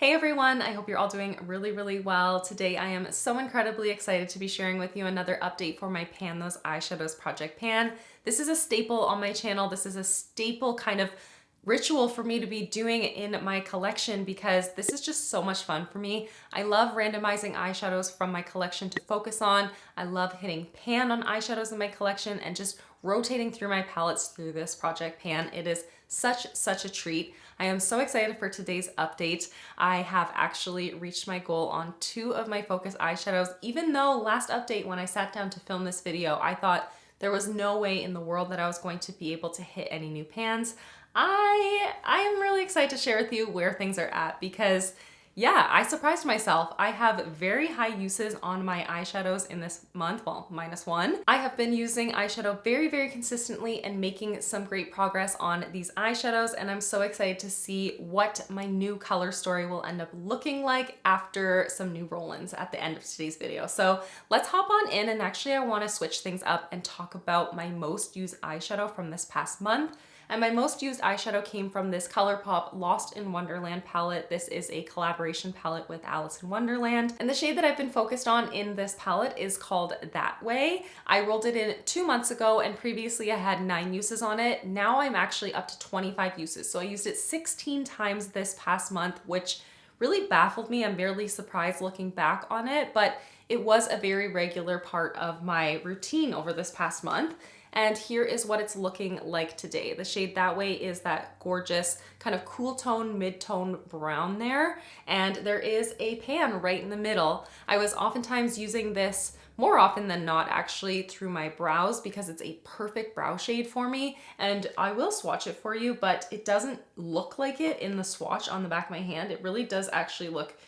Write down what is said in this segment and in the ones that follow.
Hey everyone, I hope you're all doing really well. Today I am so incredibly excited to be sharing with you another update for my Pan Those Eyeshadows project pan. This is a staple on my channel. This is a staple kind of ritual for me to be doing in my collection because this is just so much fun for me. I love randomizing eyeshadows from my collection to focus on. I love hitting pan on eyeshadows in my collection and just rotating through my palettes through this project pan. It is such a treat. I am so excited for today's update. I have actually reached my goal on 2 of my focus eyeshadows, even though last update when I sat down to film this video, I thought there was no way in the world that I was going to be able to hit any new pans. I am really excited to share with you where things are at because yeah, I surprised myself. I have very high uses on my eyeshadows in this month, well, -1. I have been using eyeshadow very consistently and making some great progress on these eyeshadows, and I'm so excited to see what my new color story will end up looking like after some new roll-ins at the end of today's video. So let's hop on in, and actually I want to switch things up and talk about my most used eyeshadow from this past month. And my most used eyeshadow came from this Colourpop Lost in Wonderland palette. This is a collaboration palette with Alice in Wonderland. And the shade that I've been focused on in this palette is called That Way. I rolled it in 2 months ago and previously I had 9 uses on it. Now I'm actually up to 25 uses. So I used it 16 times this past month, which really baffled me. I'm barely surprised looking back on it, but it was a very regular part of my routine over this past month. And here is what it's looking like today. The shade That Way is that gorgeous kind of cool tone, mid-tone brown there. And there is a pan right in the middle. I was oftentimes using this more often than not actually through my brows because it's a perfect brow shade for me. And I will swatch it for you, but it doesn't look like it in the swatch on the back of my hand. It really does actually look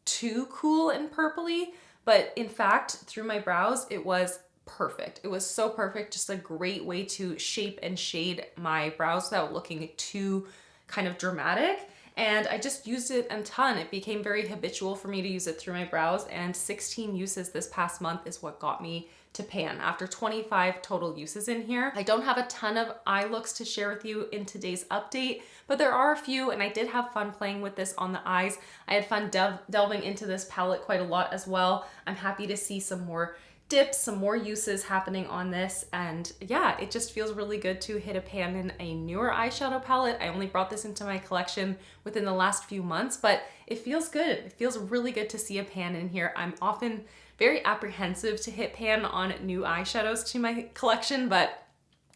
too cool and purpley. But in fact, through my brows, it was perfect. It was so perfect, just a great way to shape and shade my brows without looking too kind of dramatic. And I just used it a ton. It became very habitual for me to use it through my brows, and 16 uses this past month is what got me to pan after 25 total uses in here. I don't have a ton of eye looks to share with you in today's update, but there are a few, and I did have fun playing with this on the eyes. I had fun delving into this palette quite a lot as well. I'm happy to see some more dips, some more uses happening on this, and yeah, it just feels really good to hit a pan in a newer eyeshadow palette. I only brought this into my collection within the last few months, but it feels good. It feels really good to see a pan in here. I'm often very apprehensive to hit pan on new eyeshadows to my collection, but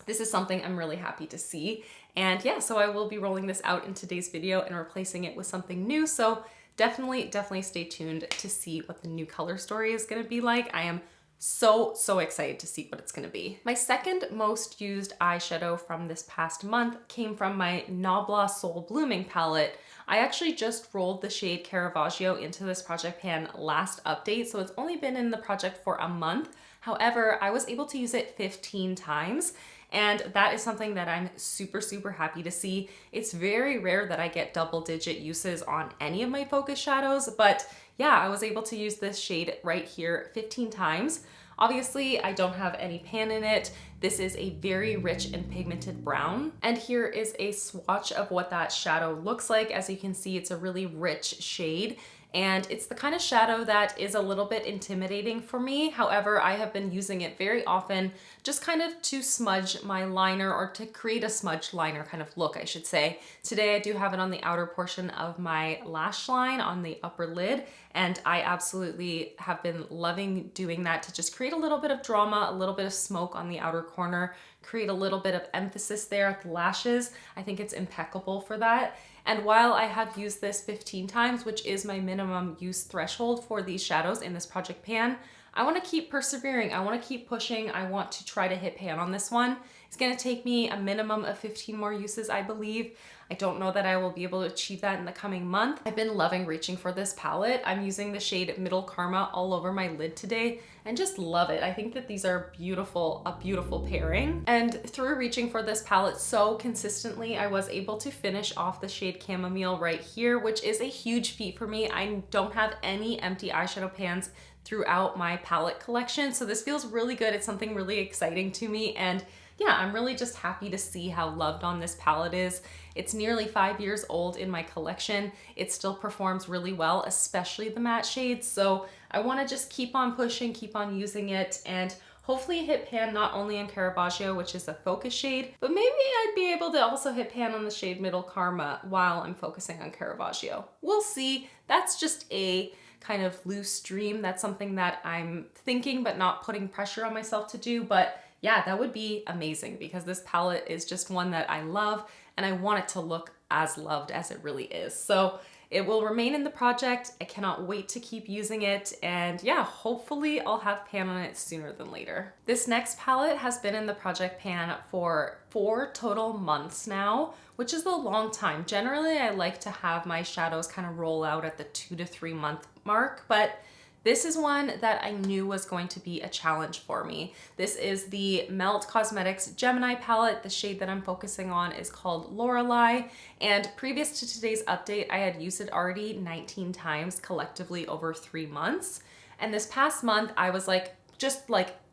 this is something I'm really happy to see. And yeah, so I will be rolling this out in today's video and replacing it with something new. So definitely stay tuned to see what the new color story is gonna be like. I am so excited to see what it's gonna be. My second most used eyeshadow from this past month came from my Nabla Soul Blooming palette. I actually just rolled the shade Caravaggio into this project pan last update, so it's only been in the project for a month. However, I was able to use it 15 times, and that is something that I'm super happy to see. It's very rare that I get double-digit uses on any of my focus shadows, but yeah, I was able to use this shade right here 15 times. Obviously, I don't have any pan in it. This is a very rich and pigmented brown. And here is a swatch of what that shadow looks like. As you can see, it's a really rich shade. And it's the kind of shadow that is a little bit intimidating for me. However, I have been using it very often just kind of to smudge my liner, or to create a smudge liner kind of look, I should say. Today I do have it on the outer portion of my lash line on the upper lid, and I absolutely have been loving doing that to just create a little bit of drama, a little bit of smoke on the outer corner, create a little bit of emphasis there at the lashes. I think it's impeccable for that. And while I have used this 15 times, which is my minimum use threshold for these shadows in this project pan, I want to keep persevering. I want to keep pushing. I want to try to hit pan on this one. It's going to take me a minimum of 15 more uses, I believe. I don't know that I will be able to achieve that in the coming month. I've been loving reaching for this palette. I'm using the shade Middle Karma all over my lid today and just love it. I think that these are beautiful, a beautiful pairing. And through reaching for this palette so consistently, I was able to finish off the shade Chamomile right here, which is a huge feat for me. I don't have any empty eyeshadow pans throughout my palette collection, so this feels really good. It's something really exciting to me, and yeah, I'm really just happy to see how loved on this palette is. It's nearly 5 years old in my collection. It still performs really well, especially the matte shades. So I want to just keep on pushing, keep on using it, and hopefully hit pan not only on Caravaggio, which is a focus shade, but maybe I'd be able to also hit pan on the shade Middle Karma while I'm focusing on Caravaggio. We'll see. That's just a kind of loose dream. That's something that I'm thinking but not putting pressure on myself to do. But yeah, that would be amazing because this palette is just one that I love and I want it to look as loved as it really is. So it will remain in the project. I cannot wait to keep using it. And yeah, hopefully I'll have pan on it sooner than later. This next palette has been in the project pan for 4 total months now, which is a long time. Generally, I like to have my shadows kind of roll out at the 2 to 3 month mark, but this is one that I knew was going to be a challenge for me. This is the Melt Cosmetics Gemini palette. The shade that I'm focusing on is called Lorelei. And previous to today's update, I had used it already 19 times collectively over 3 months. And this past month, I was like,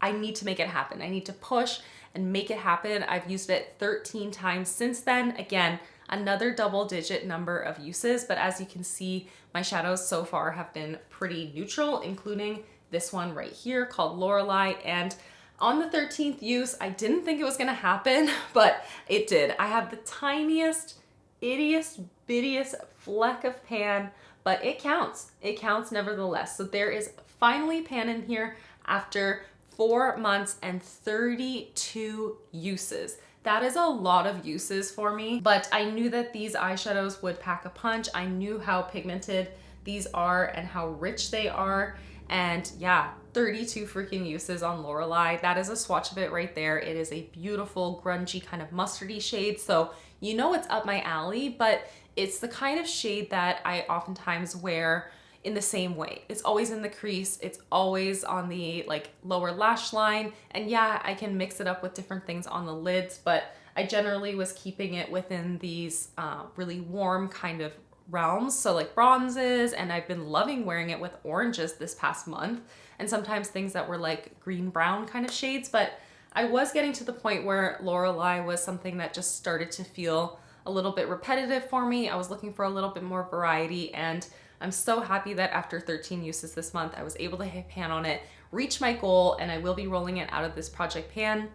I need to make it happen. I need to push and make it happen. I've used it 13 times since then. Again, another double-digit number of uses, but as you can see, my shadows so far have been pretty neutral, including this one right here called Lorelei. And on the 13th use, I didn't think it was gonna happen, but it did. I have the tiniest, ittiest, bittiest fleck of pan, but it counts. It counts nevertheless. So there is finally pan in here after 4 months and 32 uses. That is a lot of uses for me, but I knew that these eyeshadows would pack a punch. I knew how pigmented these are and how rich they are. And yeah, 32 freaking uses on Lorelei. That is a swatch of it right there. It is a beautiful, grungy kind of mustardy shade. So you know it's up my alley, but it's the kind of shade that I oftentimes wear in the same way. It's always in the crease. It's always on the lower lash line. And yeah, I can mix it up with different things on the lids, but I generally was keeping it within these really warm kind of realms. So like bronzes, and I've been loving wearing it with oranges this past month, and sometimes things that were like green brown kind of shades. But I was getting to the point where Lorelei was something that just started to feel a little bit repetitive for me. I was looking for a little bit more variety, and I'm so happy that after 13 uses this month, I was able to hit pan on it, reach my goal, and I will be rolling it out of this project pan.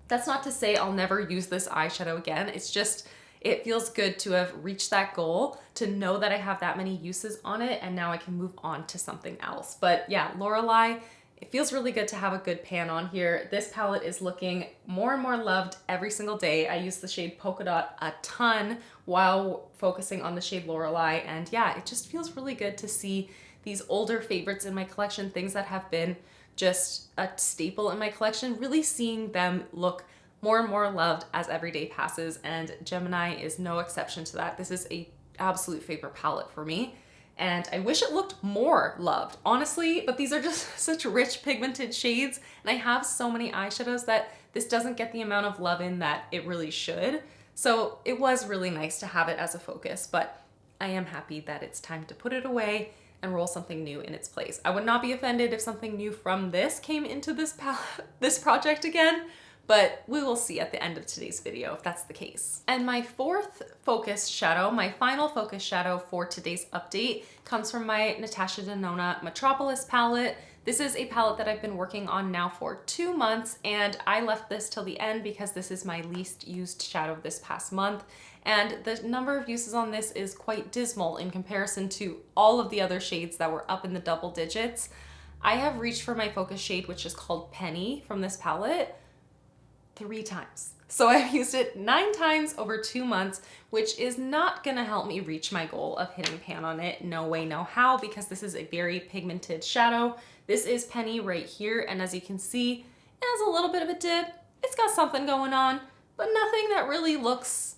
That's not to say I'll never use this eyeshadow again. It's just, it feels good to have reached that goal, to know that I have that many uses on it, and now I can move on to something else. But yeah, Lorelei, it feels really good to have a good pan on here. This palette is looking more and more loved every single day. I use the shade Polka Dot a ton while focusing on the shade Lorelei. And yeah, it just feels really good to see these older favorites in my collection, things that have been just a staple in my collection, really seeing them look more and more loved as every day passes. And Gemini is no exception to that. This is a absolute favorite palette for me. And I wish it looked more loved, honestly, but these are just such rich pigmented shades. And I have so many eyeshadows that this doesn't get the amount of love in that it really should. So it was really nice to have it as a focus, but I am happy that it's time to put it away and roll something new in its place. I would not be offended if something new from this came into this project again, but we will see at the end of today's video if that's the case. And my fourth focus shadow, my final focus shadow for today's update, comes from my Natasha Denona Metropolis palette. This is a palette that I've been working on now for 2 months, and I left this till the end because this is my least used shadow this past month. And the number of uses on this is quite dismal in comparison to all of the other shades that were up in the double digits. I have reached for my focus shade, which is called Penny from this palette, 3 times. So I've used it 9 times over 2 months, which is not gonna help me reach my goal of hitting pan on it. No way, no how, because this is a very pigmented shadow. This is Penny right here, and as you can see, it has a little bit of a dip. It's got something going on, but nothing that really looks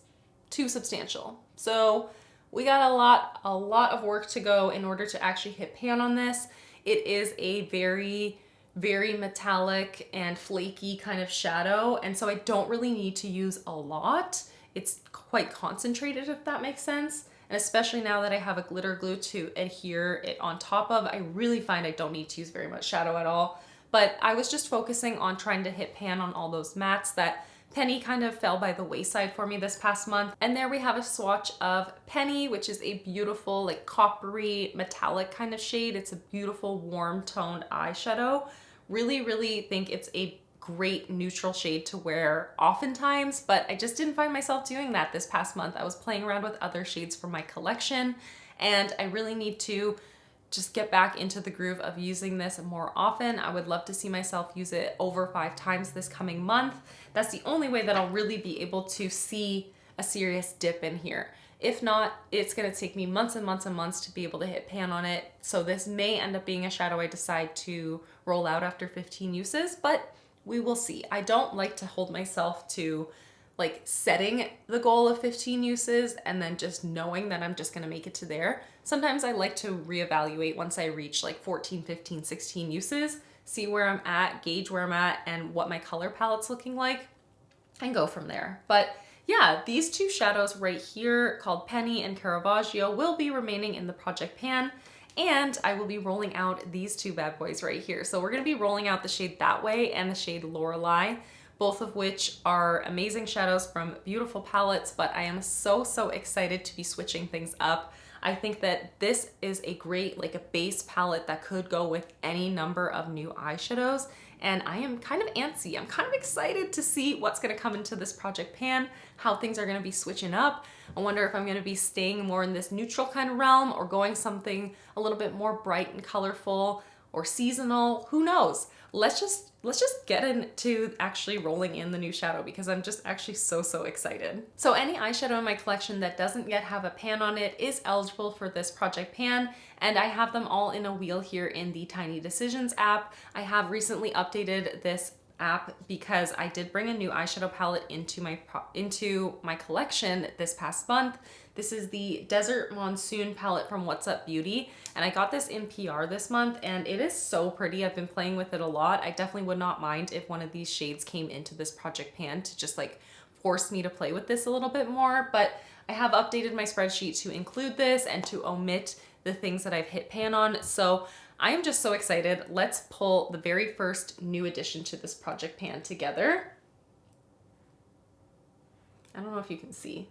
too substantial. So we got a lot of work to go in order to actually hit pan on this. It is a very metallic and flaky kind of shadow, and so I don't really need to use a lot. It's quite concentrated, if that makes sense. And especially now that I have a glitter glue to adhere it on top of, I really find I don't need to use very much shadow at all. But I was just focusing on trying to hit pan on all those mattes that Penny kind of fell by the wayside for me this past month. And there we have a swatch of Penny, which is a beautiful like coppery metallic kind of shade. It's a beautiful warm toned eyeshadow. Really, really think it's a great neutral shade to wear oftentimes, but I just didn't find myself doing that this past month. I was playing around with other shades for my collection, and I really need to just get back into the groove of using this more often. I would love to see myself use it over 5 times this coming month. That's the only way that I'll really be able to see a serious dip in here. If not, it's gonna take me months and months and months to be able to hit pan on it. So this may end up being a shadow I decide to roll out after 15 uses, but we will see. I don't like to hold myself to like setting the goal of 15 uses and then just knowing that I'm just gonna make it to there. Sometimes I like to reevaluate once I reach like 14, 15, 16 uses, see where I'm at, gauge where I'm at and what my color palette's looking like, and go from there. But yeah, these 2 shadows right here called Penny and Caravaggio will be remaining in the project pan, and I will be rolling out these 2 bad boys right here. So we're gonna be rolling out the shade That Way and the shade Lorelei, both of which are amazing shadows from beautiful palettes, but I am so excited to be switching things up. I think that this is a great, like a base palette that could go with any number of new eyeshadows, and I am kind of antsy. I'm kind of excited to see what's gonna come into this project pan, how things are gonna be switching up. I wonder if I'm gonna be staying more in this neutral kind of realm or going something a little bit more bright and colorful or seasonal, who knows? Let's just get into actually rolling in the new shadow because I'm just actually so excited. So any eyeshadow in my collection that doesn't yet have a pan on it is eligible for this project pan, and I have them all in a wheel here in the Tiny Decisions app. I have recently updated this app because I did bring a new eyeshadow palette into my collection this past month. This is the Desert Monsoon palette from What's Up Beauty, and I got this in PR this month, and it is so pretty. I've been playing with it a lot. I definitely would not mind if one of these shades came into this project pan to just like force me to play with this a little bit more, but I have updated my spreadsheet to include this and to omit the things that I've hit pan on. So I am just so excited. Let's pull the very first new addition to this project pan together. I don't know if you can see.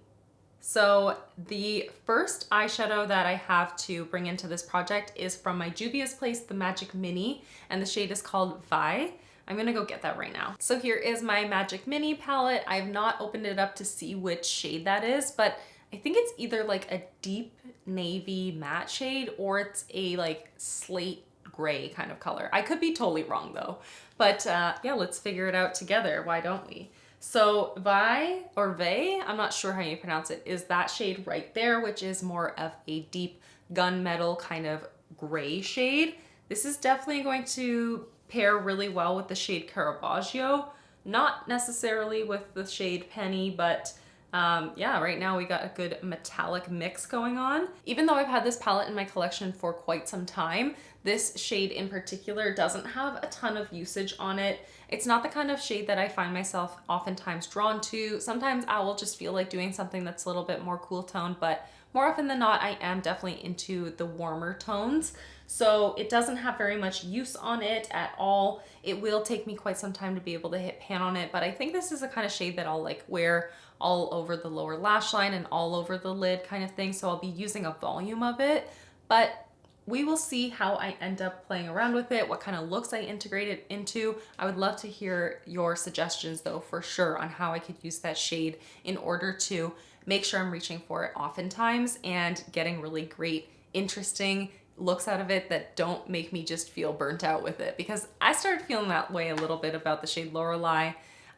So the first eyeshadow that I have to bring into this project is from my Juvia's Place, the Magic Mini, and the shade is called Vi. I'm gonna go get that right now. So here is my Magic Mini palette. I have not opened it up to see which shade that is, but I think it's either like a deep navy matte shade or it's a like slate gray kind of color. I could be totally wrong though, but yeah, let's figure it out together. Why don't we? So Vi, or Vey, I'm not sure how you pronounce it, is that shade right there, which is more of a deep gunmetal kind of gray shade. This is definitely going to pair really well with the shade Caravaggio, not necessarily with the shade Penny, but yeah, right now we got a good metallic mix going on. Even though I've had this palette in my collection for quite some time, this shade in particular doesn't have a ton of usage on it. It's not the kind of shade that I find myself oftentimes drawn to. Sometimes I will just feel like doing something that's a little bit more cool toned, but more often than not, I am definitely into the warmer tones. So it doesn't have very much use on it at all. It will take me quite some time to be able to hit pan on it, but I think this is the kind of shade that I'll like wear all over the lower lash line and all over the lid kind of thing. So I'll be using a volume of it, but we will see how I end up playing around with it, what kind of looks I integrate it into. I would love to hear your suggestions though, for sure, on how I could use that shade in order to make sure I'm reaching for it oftentimes and getting really great, interesting looks out of it that don't make me just feel burnt out with it, because I started feeling that way a little bit about the shade Lorelei.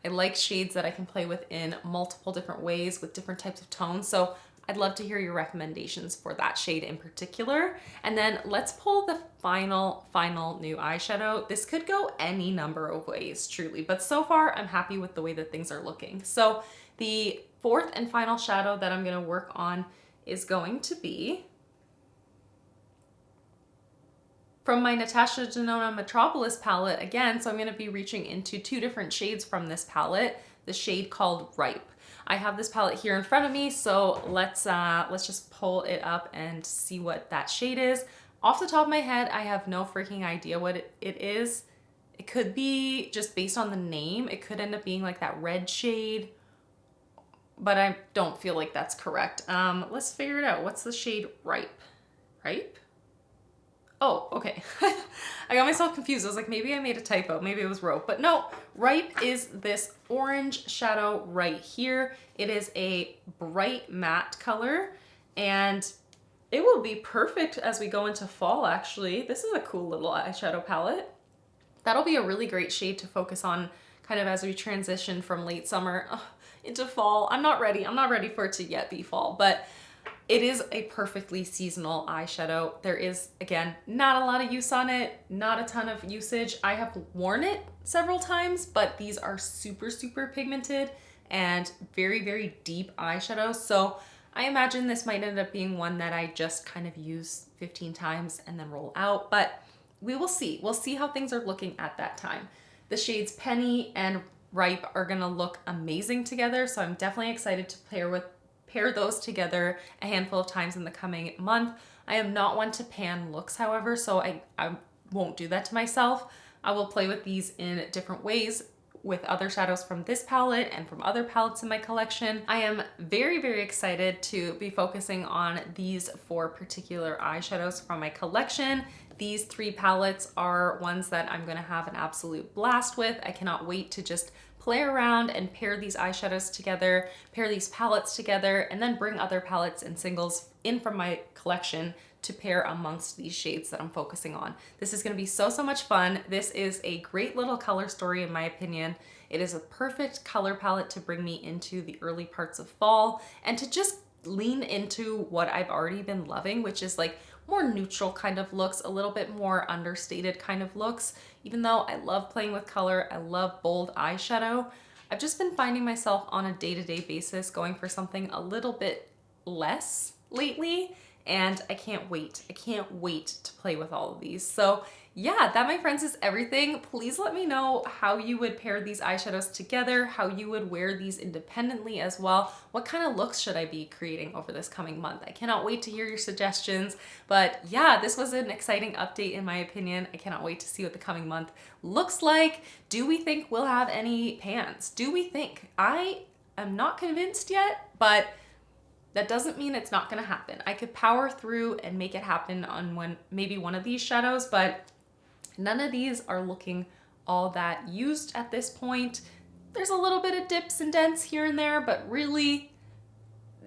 I like shades that I can play with in multiple different ways with different types of tones. So I'd love to hear your recommendations for that shade in particular. And then let's pull the final new eyeshadow. This could go any number of ways, truly, but so far I'm happy with the way that things are looking. So the fourth and final shadow that I'm gonna work on is going to be from my Natasha Denona Metropolis palette again. So I'm gonna be reaching into 2 different shades from this palette, the shade called Ripe. I have this palette here in front of me, so let's just pull it up and see what that shade is. Off the top of my head, I have no freaking idea what it is. It could be just based on the name. It could end up being like that red shade, but I don't feel like that's correct. Let's figure it out. What's the shade Ripe? Ripe? Oh, okay. I got myself confused. I was like, maybe I made a typo. Maybe it was Rope. But no, Ripe is this orange shadow right here. It is a bright matte color, and it will be perfect as we go into fall, actually. This is a cool little eyeshadow palette. That'll be a really great shade to focus on kind of as we transition from late summer into fall. I'm not ready for it to yet be fall, but it is a perfectly seasonal eyeshadow. There is, again, not a lot of use on it, not a ton of usage. I have worn it several times, but these are super, super pigmented and very, very deep eyeshadows. So I imagine this might end up being one that I just kind of use 15 times and then roll out, but we will see. We'll see how things are looking at that time. The shades Penny and Ripe are gonna look amazing together, so I'm definitely excited to pair those together a handful of times in the coming month. I am not one to pan looks, however, so I won't do that to myself. I will play with these in different ways with other shadows from this palette and from other palettes in my collection. I am very, very excited to be focusing on these 4 particular eyeshadows from my collection. These 3 palettes are ones that I'm gonna have an absolute blast with. I cannot wait to just play around and pair these eyeshadows together, pair these palettes together, and then bring other palettes and singles in from my collection to pair amongst these shades that I'm focusing on. This is gonna be so, so much fun. This is a great little color story in my opinion. It is a perfect color palette to bring me into the early parts of fall and to just lean into what I've already been loving, which is like more neutral kind of looks, a little bit more understated kind of looks. Even though I love playing with color, I love bold eyeshadow, I've just been finding myself on a day-to-day basis going for something a little bit less lately, and I can't wait. I can't wait to play with all of these. So yeah, that, my friends, is everything. Please let me know how you would pair these eyeshadows together, how you would wear these independently as well. What kind of looks should I be creating over this coming month? I cannot wait to hear your suggestions. But yeah, this was an exciting update in my opinion. I cannot wait to see what the coming month looks like. Do we think we'll have any pans? Do we think? I am not convinced yet, but that doesn't mean it's not gonna happen. I could power through and make it happen on maybe one of these shadows, but none of these are looking all that used at this point. There's a little bit of dips and dents here and there, but really,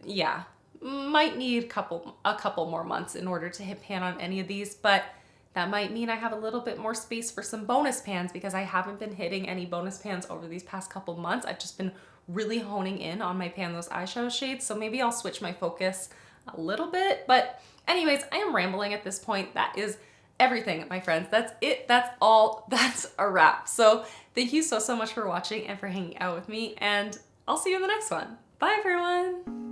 yeah, might need a couple more months in order to hit pan on any of these, but that might mean I have a little bit more space for some bonus pans because I haven't been hitting any bonus pans over these past couple months. I've just been really honing in on my Pan Those eyeshadow shades, so maybe I'll switch my focus a little bit. But anyways, I am rambling at this point. That is everything, my friends. That's it. That's all. That's a wrap. So thank you so, so much for watching and for hanging out with me, and I'll see you in the next one. Bye, everyone.